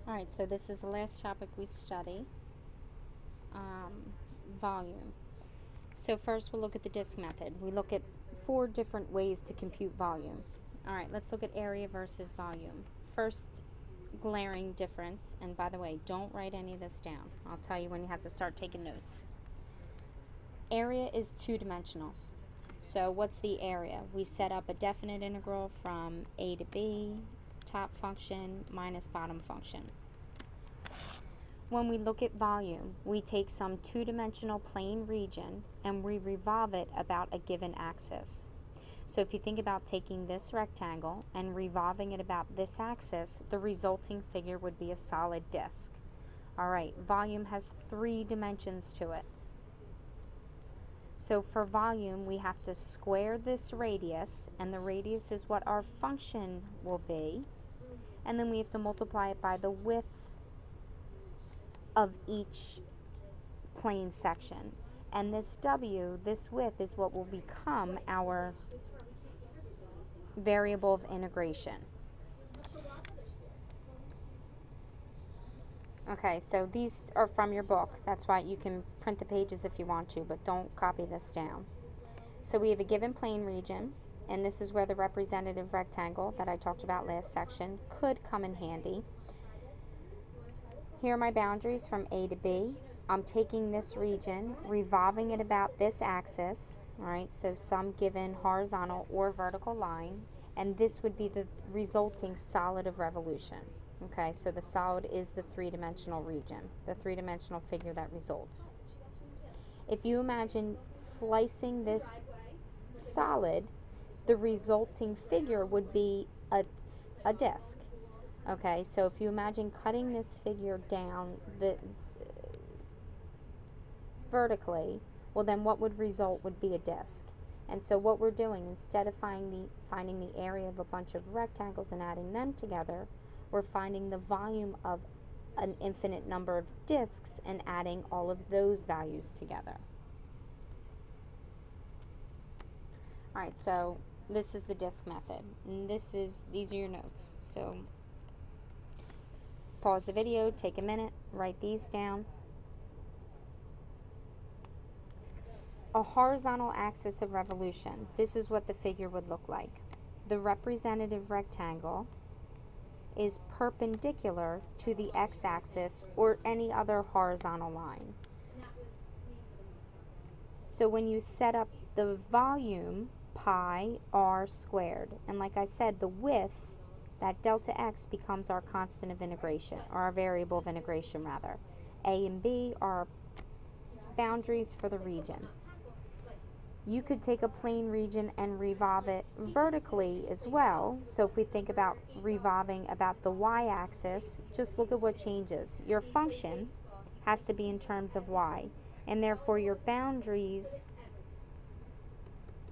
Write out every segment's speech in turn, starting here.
Alright, so this is the last topic we study, volume. So first we'll look at the disk method. We look at 4 different ways to compute volume. Alright, let's look at area versus volume. First glaring difference, and by the way, don't write any of this down. I'll tell you when you have to start taking notes. Area is 2-dimensional. So what's the area? We set up a definite integral from a to b, top function minus bottom function. When we look at volume, we take some 2-dimensional plane region and we revolve it about a given axis. So if you think about taking this rectangle and revolving it about this axis, the resulting figure would be a solid disk. Alright, volume has 3 dimensions to it. So for volume, we have to square this radius, and the radius is what our function will be. And then we have to multiply it by the width of each plane section. And this W, this width, is what will become our variable of integration. Okay, so these are from your book. That's why you can print the pages if you want to, but don't copy this down. So we have a given plane region, and this is where the representative rectangle that I talked about last section could come in handy. Here are my boundaries from A to B. I'm taking this region, revolving it about this axis, alright, so some given horizontal or vertical line, and this would be the resulting solid of revolution. Okay, so the solid is the 3-dimensional region, the 3-dimensional figure that results. If you imagine slicing this solid, the resulting figure would be a disk. Okay, so if you imagine cutting this figure down vertically, well then what would result would be a disk. And so what we're doing, instead of finding the area of a bunch of rectangles and adding them together, we're finding the volume of an infinite number of disks and adding all of those values together. Alright, so this is the disk method. And these are your notes. So pause the video, take a minute, write these down. A horizontal axis of revolution. This is what the figure would look like. The representative rectangle is perpendicular to the x-axis or any other horizontal line. So when you set up the volume, pi r squared, and like I said, the width, that delta x becomes our constant of integration, or our variable of integration rather. A and b are boundaries for the region. You could take a plane region and revolve it vertically as well. So if we think about revolving about the y-axis, just look at what changes. Your function has to be in terms of y, and therefore your boundaries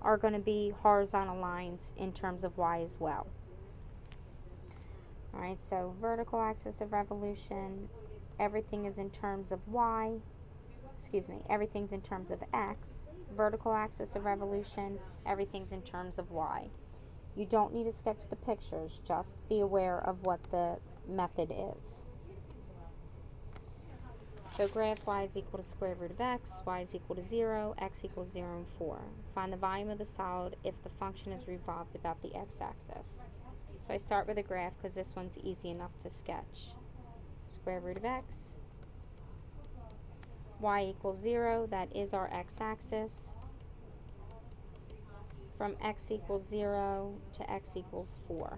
are going to be horizontal lines in terms of y as well. Alright, so vertical axis of revolution, everything is in terms of y, everything's in terms of x. Vertical axis of revolution, everything's in terms of y. You don't need to sketch the pictures, just be aware of what the method is. So graph y is equal to square root of x, y is equal to 0, x equals 0 and 4. Find the volume of the solid if the function is revolved about the x-axis. So I start with a graph because this one's easy enough to sketch. Square root of x, y equals 0, that is our x-axis. From x equals 0 to x equals 4.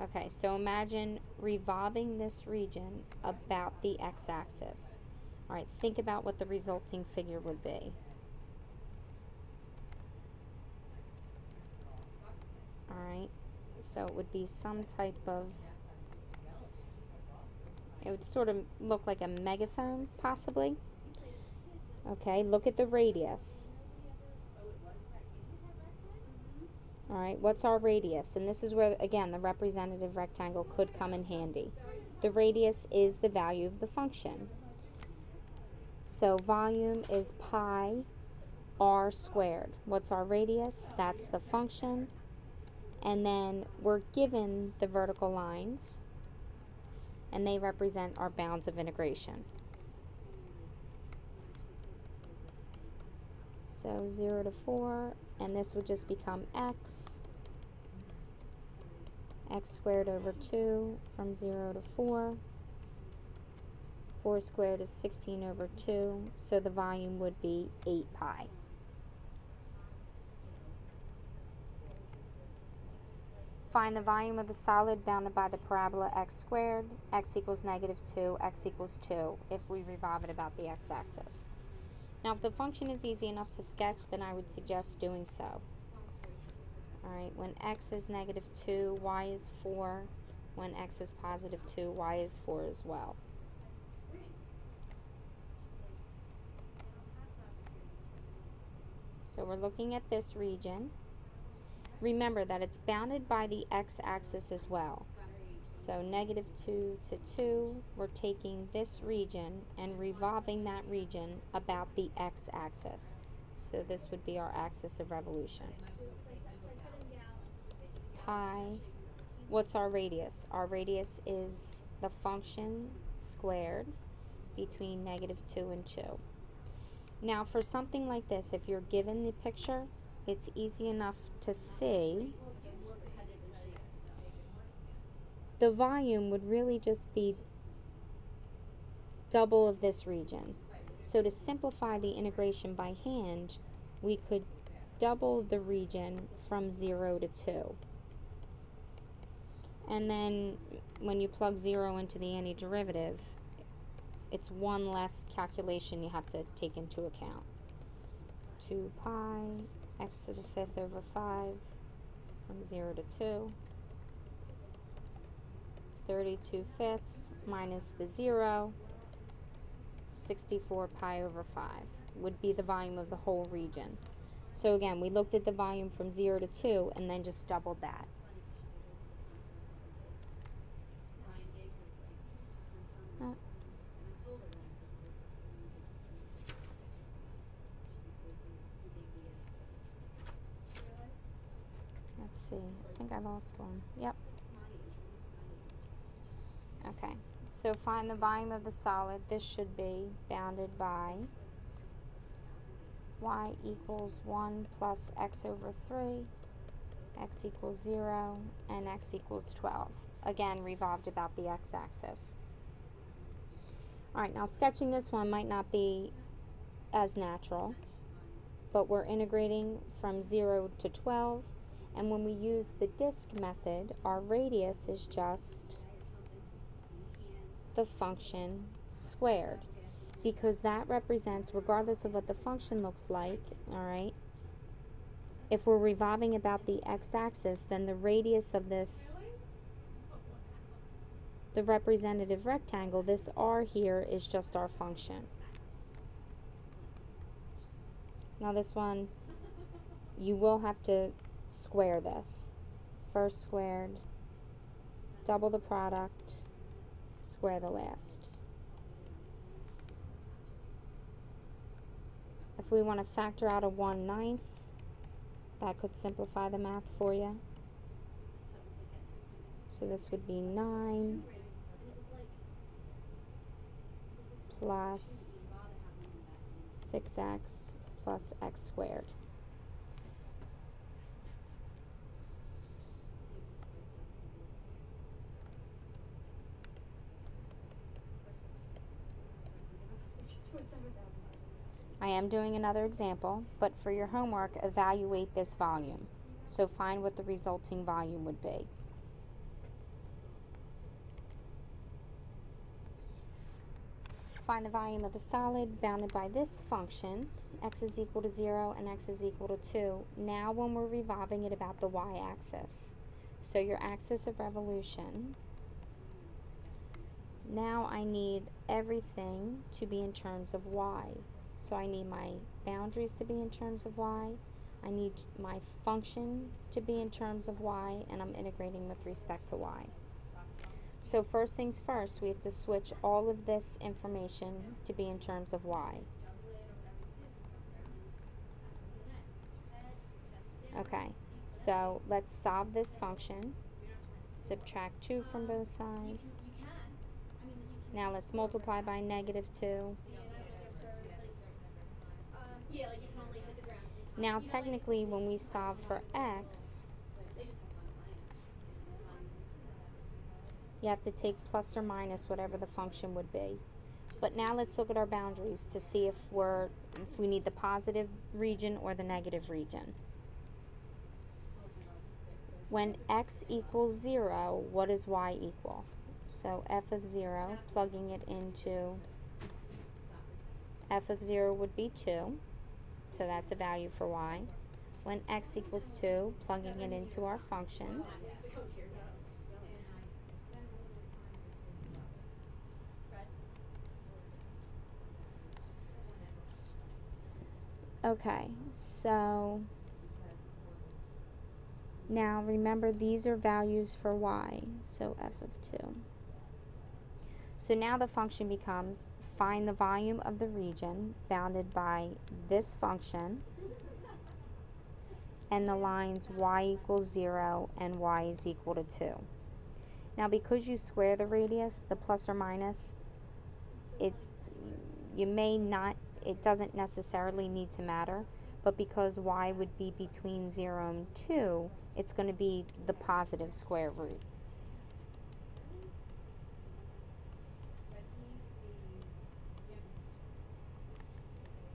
Okay, so imagine revolving this region about the x-axis. Alright, think about what the resulting figure would be. Alright, so it would be some type of, it would sort of look like a megaphone, possibly. Okay, look at the radius. Alright, what's our radius? And this is where, again, the representative rectangle could come in handy. The radius is the value of the function. So volume is pi r squared. What's our radius? That's the function. And then we're given the vertical lines. and they represent our bounds of integration. So 0 to 4, and this would just become x squared over 2 from 0 to 4. 4 squared is 16 over 2, so the volume would be 8 pi. Find the volume of the solid bounded by the parabola x squared, x equals -2, x equals 2, if we revolve it about the x-axis. Now, if the function is easy enough to sketch, then I would suggest doing so. Alright, when x is -2, y is 4. When x is +2, y is 4 as well. So we're looking at this region. Remember that it's bounded by the x-axis as well. So -2 to 2, we're taking this region and revolving that region about the x-axis. So this would be our axis of revolution. Pi, what's our radius? Our radius is the function squared between -2 and 2. Now for something like this, if you're given the picture, it's easy enough to see. The volume would really just be double of this region. So to simplify the integration by hand, we could double the region from 0 to 2. And then when you plug 0 into the antiderivative, it's one less calculation you have to take into account. 2 pi x to the 5th over 5 from 0 to 2. 32 fifths minus the 0, 64 pi over 5 would be the volume of the whole region. So again, we looked at the volume from 0 to 2 and then just doubled that. Let's see, I think I lost one. Yep. Okay, so find the volume of the solid. This should be bounded by y equals 1 plus x over 3, x equals 0, and x equals 12. Again, revolved about the x-axis. Alright, now sketching this one might not be as natural, but we're integrating from 0 to 12, and when we use the disk method, our radius is just the function squared, because that represents, regardless of what the function looks like, alright, if we're revolving about the x-axis, then the radius of this, the representative rectangle, this r here, is just our function. Now this one, you will have to square this. First squared, double the product, square the last. If we want to factor out a 1/9, that could simplify the math for you. So this would be 9 plus 6x plus x squared. I am doing another example, but for your homework, evaluate this volume. So find what the resulting volume would be. Find the volume of the solid bounded by this function, x is equal to 0 and x is equal to 2. Now when we're revolving it about the y-axis. So your axis of revolution, now I need everything to be in terms of y. So I need my boundaries to be in terms of y, I need my function to be in terms of y, and I'm integrating with respect to y. So first things first, we have to switch all of this information to be in terms of y. Okay, so let's solve this function. Subtract 2 from both sides. Now let's multiply by -2. Now technically when we solve for x, you have to take plus or minus whatever the function would be. But now let's look at our boundaries to see if we need the positive region or the negative region. When x equals 0, what does y equal? So f of 0, plugging it into f of 0 would be 2, so that's a value for y. When x equals 2, plugging it into our functions, okay, so now remember these are values for y, so f of 2. So now the function becomes find the volume of the region bounded by this function and the lines y equals 0 and y is equal to 2. Now because you square the radius, the plus or minus, it doesn't necessarily need to matter, but because y would be between 0 and 2, it's going to be the positive square root.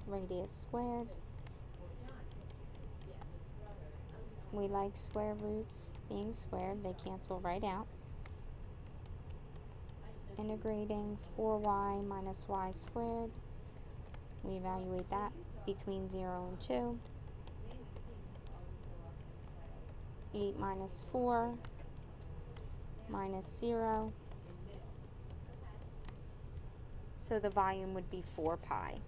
Radius squared. We like square roots being squared. They cancel right out. Integrating 4y minus y squared. We evaluate that between 0 and 2. 8 minus 4 minus 0. So the volume would be 4 pi.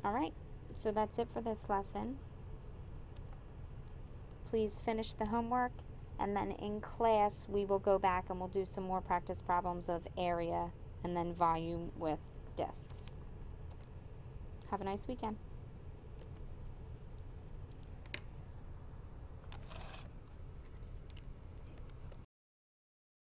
Alright, so that's it for this lesson. Please finish the homework, and then in class we will go back and we'll do some more practice problems of area and then volume with discs. Have a nice weekend.